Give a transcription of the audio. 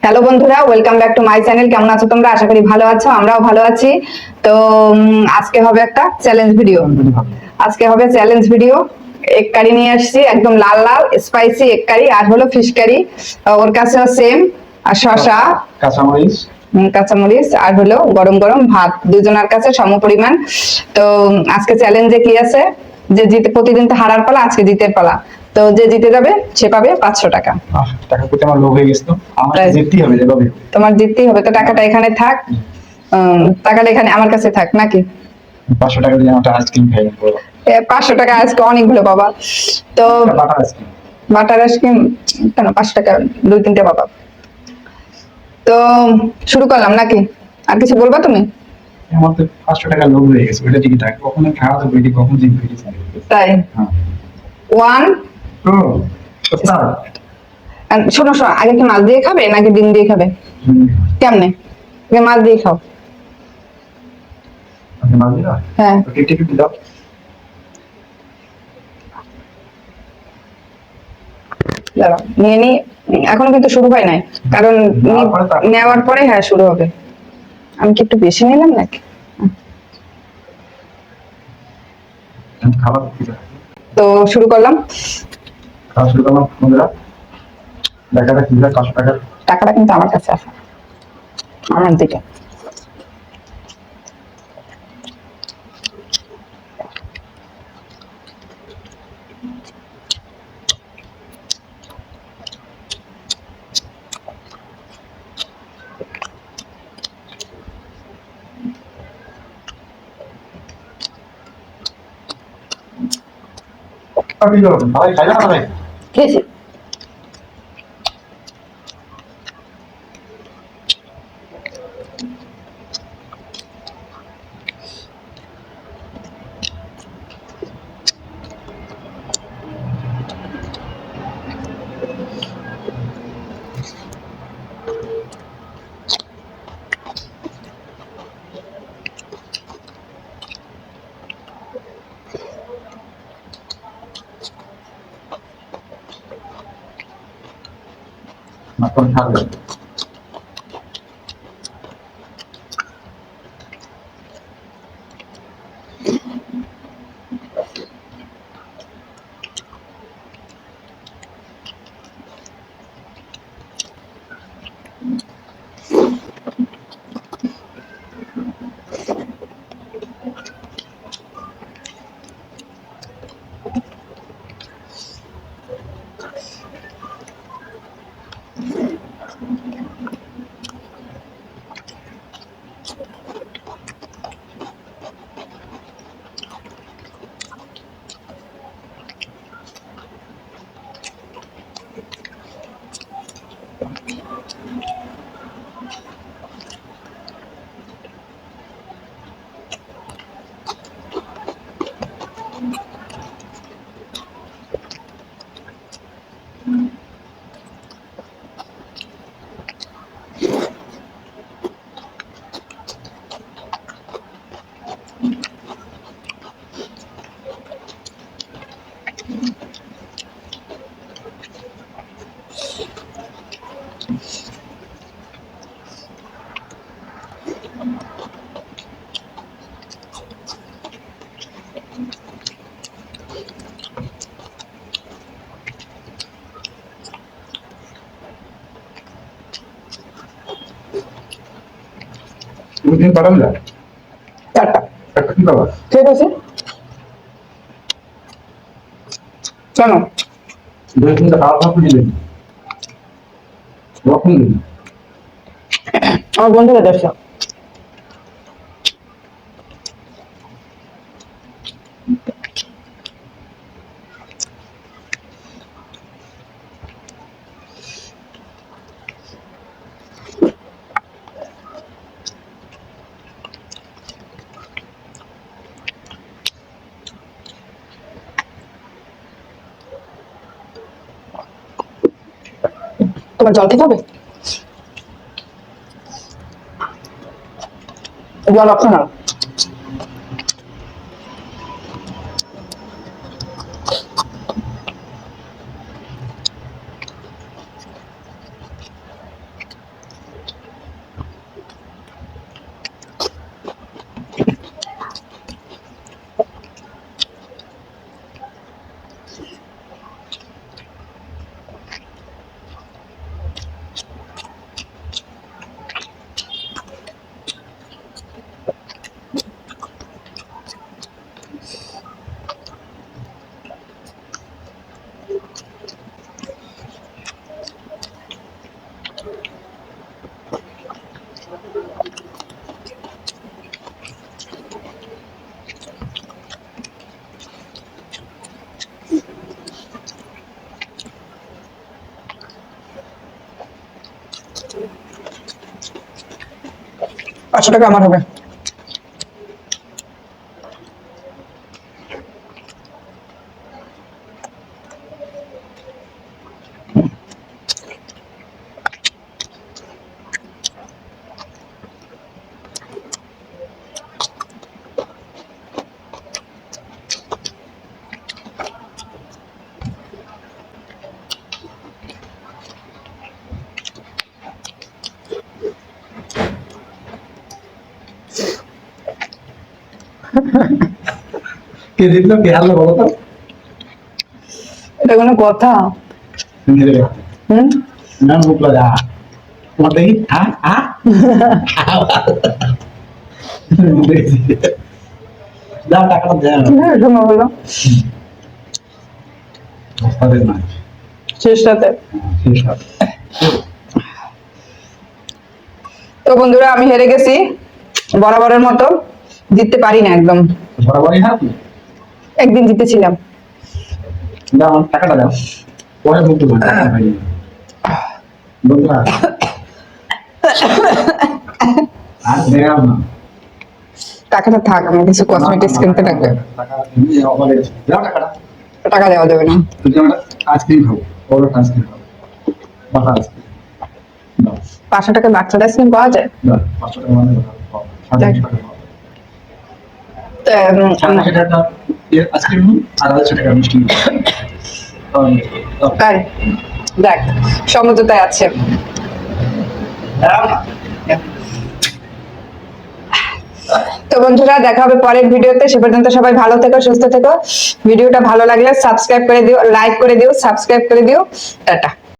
Hello বন্ধুরা, welcome back to my channel. কেমন আছো তোমরা? আশা করি ভালো আছো, আমরাও ভালো আছি। তো আজকে হবে একটা চ্যালেঞ্জ ভিডিও। এগ কারি নিয়ে আসছি, একদম লাল লাল স্পাইসি এগ কারি, আর হলো ফিশ কারি। ওর কাছেও সেম, আর শসা, কাঁচামরিচ, আর হলো গরম গরম ভাত, দুজনের কাছে সম পরিমাণ। তো আজকে চ্যালেঞ্জে কি আছে, যে জিতে প্রতিদিন তো হারার পালা, আজকে জিতের পালা। তো যে জিতে যাবে সে পাবে 500 টাকা। টাকা পেতে আমার লোভ হয়ে গেছে, তো আমার জিততেই হবে যেভাবে। তোমার জিততেই হবে, তো টাকাটা এখানে থাক। টাকাটা এখানে আমার কাছে থাক নাকি? 500 টাকা দিয়ে আমার আইসক্রিম খাই। 500 টাকা আজকে অনেকগুলো বাবা। তো বাটার আইসক্রিম, বাটার আইসক্রিম কেন 5 টাকা? 2-3টে বাবা। তো শুরু করলাম নাকি? আর কিছু বলবা তুমি? আমার তো 500 টাকা লোভ হয়ে গেছে, ওইটা ঠিকই থাকে। কখনো খাওয়া তো বেটি, কখন জিতবে তাই। হ্যাঁ। 1 স্টার্ট। শোনো শোনো, আগে কি মাছ দিয়ে খাবে নাকি ডিম দিয়ে খাবে? কেমনে? আগে মাছ দিয়ে খাও। আপনি মাছ দিলা? হ্যাঁ। ওকে টিকিট দাও। দাঁড়াও নিয়ে নি, এখনো কিন্তু শুরু হয় নাই, কারণ নেওয়ার পরে হ্যাঁ শুরু হবে। আমি কি একটু বেশি নিলাম নাকি? খাবার তো শুরু করলাম। খাওয়া শুরু করলাম বন্ধুরা। দেখা যাক কি হয়। 500 টাকা টাকাটা কিন্তু আমার কাছে আছে, আমার দিকে। ভাই খাই না ভাই। খেয়েছি। মাখন খাবে। তুমি দিন পাঠান যা। 4টা একটা কি বাবা? ঠিক আছে। চলো দুই তিনটা খাওয়া খাওয়া দিলেন কখন দিন? আমার বন্ধুরা দেখছো। তোমার জল খেতে হবে? জল অপশনাল। টাকা আমার হবে। কে দিল কে হারলো বলো তো? এটা কোনো কথা? হুম, না মুখ লাগা তোমার দেখি যা টাকাটা দেয় শোনো বলো ওস্তাদের না শেষটাতে। শেষ হবে। তো বন্ধুরা আমি হেরে গেছি বরাবরের মতো, জিততে পারি না একদম। বরাবরই হার কি? একদিন জিতেছিলাম। দাও আমার টাকাটা দাও, পরে মুখ দেবো বন্ধুরা। আর দেখাও না টাকাটা থাক, আমার কিছু কসমেটিক্স কিনতে লাগবে। টাকা এমনি অভাবে গেছে। দাও টাকাটা। টাকা দেওয়া যাবে না। তুমি আমরা আইসক্রিম খাবো, বড় আইসক্রিম খাবো, বাটা আইসক্রিম দাও 500 টাকা বাচ্চার আইসক্রিম পাওয়া যায়? দাও 500 টাকা মানে দাও 500 টাকা দাও। তো, 400 টাকা আইসক্রিম আর 250 টাকা মিষ্টি দাও। তাই দেখ সমঝোতায় আছে। দাও না। তো বন্ধুরা দেখা হবে পরের ভিডিওতে, সে পর্যন্ত সবাই ভালো থেকো, সুস্থ থেকো। ভিডিওটা ভালো লাগলে সাবস্ক্রাইব করে দিও, লাইক করে দিও, সাবস্ক্রাইব করে দিও। টাটা।